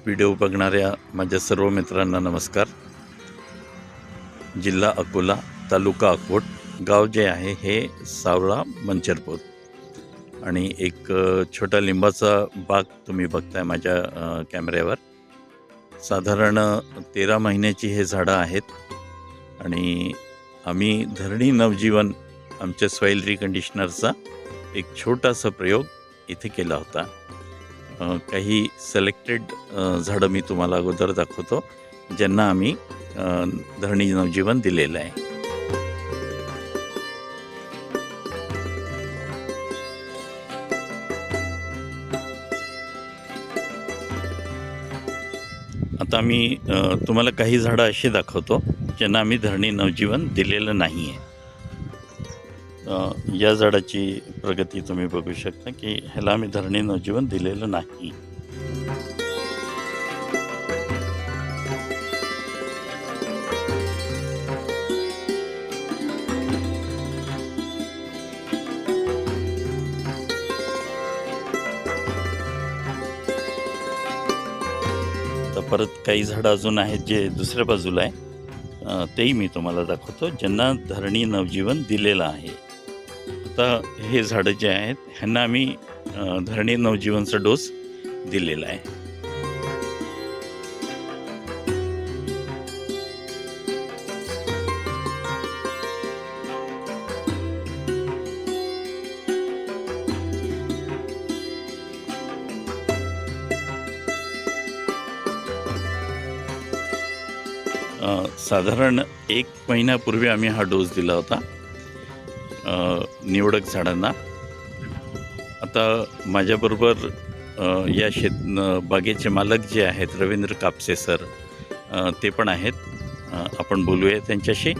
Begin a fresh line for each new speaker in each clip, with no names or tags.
Video बघणाऱ्या माझ्या सर्व मित्रांना नमस्कार। जिल्हा अकोला, तालुका अकोट, गाव जे आहे हे सावळा मंचरपूर आणि एक छोटा लिंबाचा बाग तुम्ही बघताय माझ्या कॅमेऱ्यावर। साधारण 13 महिन्याची हे झाडं आहेत आणि आम्ही धरणी नवजीवन आमच्या सॉइल रिकंडिशनरचा एक छोटासा प्रयोग इथे केला होता। काही सिलेक्टेड झाडं मी तुम्हाला अगोदर दाखवतो ज्यांना आम्ही धरणी नवजीवन दिलेलं आहे। आता मी तुम्हाला काही झाडं अशी दाखवतो ज्यांना आम्ही धरणी नवजीवन दिलेलं नाही आहे। या झाडाची प्रगती तुम्ही बघू शकता की ह्याला आम्ही धरणी नवजीवन दिलेलं नाही। तर परत काही झाडं अजून आहेत जे दुसऱ्या बाजूला आहे, तेही मी तुम्हाला दाखवतो ज्यांना धरणी नवजीवन दिलेलं आहे। आता हे झाडं जे आहेत ह्यांना आम्ही धरणी नवजीवनचा डोस दिलेला आहे। साधारण 1 महिन्यापूर्वी आम्ही हा डोस दिला होता निवडक झाडांना। आता माझ्याबरोबर या बागेचे मालक जे आहेत रवींद्र कापसे सर, ते पण आहेत। आपण बोलूया त्यांच्याशी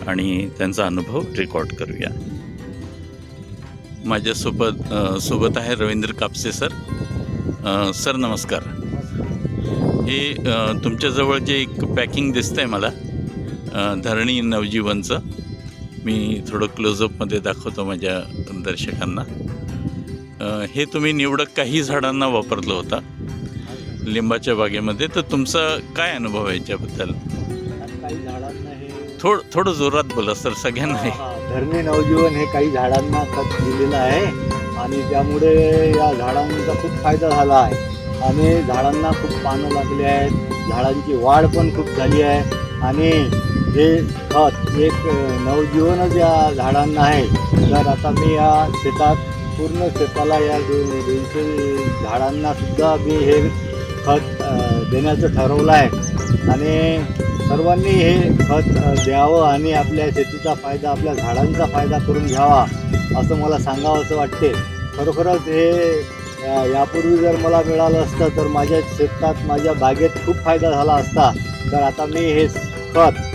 आणि त्यांचा अनुभव रेकॉर्ड करूया। माझ्यासोबत आहे रवींद्र कापसे सर। सर नमस्कार। हे तुमच्याजवळ जे एक पॅकिंग दिसतंय मला धरणी नवजीवनचं, मी थोडं क्लोजअपमध्ये दाखवतो माझ्या दर्शकांना। हे तुम्ही निवडक काही झाडांना वापरलं होता लिंबाच्या बागेमध्ये, तर तुमचा काय अनुभव आहे याच्याबद्दल?
काही झाडांना हे
थोडं जोरात बोला सर, सगळ्यांना।
धरणी नवजीवन हे काही झाडांना खत दिलेलं आहे आणि त्यामुळे या झाडांचा खूप फायदा झाला आहे आणि झाडांना खूप पानं लागली आहेत, झाडांची वाढ पण खूप झाली आहे आणि हे खत एक नवजीवनच या झाडांना आहे। तर आता मी या शेतात पूर्ण शेताला या 200 झाडांना सुद्धा मी हे खत देण्याचं ठरवलं आहे आणि सर्वांनी हे खत द्यावं आणि आपल्या शेतीचा फायदा, आपल्या झाडांचा फायदा करून घ्यावा असं मला सांगावं असं वाटते। खरोखरच हे यापूर्वी जर मला मिळालं असतं तर माझ्या शेतात, माझ्या बागेत खूप फायदा झाला असता। तर आता मी हे खत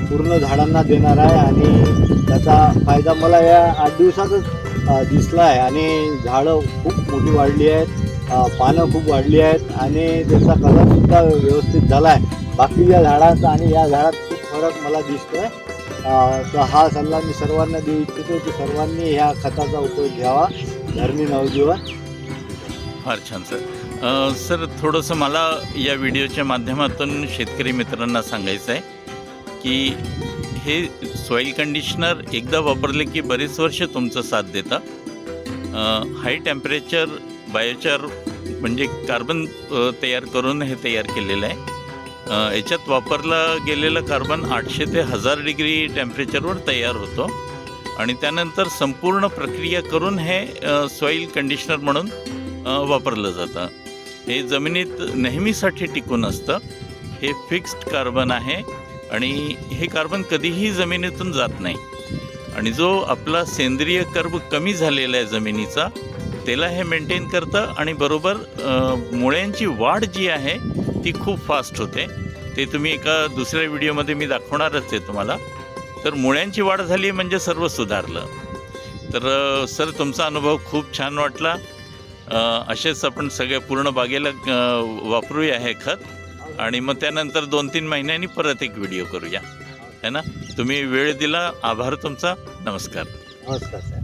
पूर्ण झाडांना देणार आहे आणि त्याचा फायदा मला या 8 दिवसातच दिसला आहे आणि झाडं खूप मोठी वाढली आहेत, पानं खूप वाढली आहेत आणि त्याचा कलरसुद्धा व्यवस्थित झाला आहे बाकीच्या झाडांचा आणि या झाडात खूप फरक मला दिसतो आहे। तर हा सल्ला मी सर्वांना देऊ इच्छितो की सर्वांनी ह्या खताचा उपयोग घ्यावा, धरणी नवजीवन।
फार छान सर। सर थोडंसं मला या व्हिडिओच्या माध्यमातून शेतकरी मित्रांना सांगायचं आहे की हे सॉइल कंडिशनर एकदा वापरले की बरेच वर्ष तुमचं साथ देतं। हाय टेम्परेचर बायोचार म्हणजे कार्बन तयार करून हे तयार केलेलं आहे। याच्यात वापरलं गेलेलं कार्बन 800 ते 1000 डिग्री टेम्परेचरवर तयार होतो आणि त्यानंतर संपूर्ण प्रक्रिया करून हे सॉइल कंडिशनर म्हणून वापरलं जातं। हे जमिनीत नेहमीसाठी टिकून असतं। हे फिक्स्ड कार्बन आहे आणि हे कार्बन कधीही जमिनीतून जात नाही आणि जो आपला सेंद्रिय कर्ब कमी झालेला आहे जमिनीचा त्याला हे मेंटेन करतं आणि बरोबर मुळ्यांची वाढ जी आहे ती खूप फास्ट होते। ते तुम्ही एका दुसऱ्या व्हिडिओमध्ये मी दाखवणारच आहे तुम्हाला। तर मुळ्यांची वाढ झाली म्हणजे सर्व सुधारलं। तर सर तुमचा अनुभव खूप छान वाटला। असेच आपण सगळ्या पूर्ण बागेला वापरूया हे खत आणि मग त्यानंतर 2-3 महिन्यांनी परत एक व्हिडिओ करूया, है ना? तुम्ही वेळ दिला, आभार तुमचा। नमस्कार।
नमस्कार सर।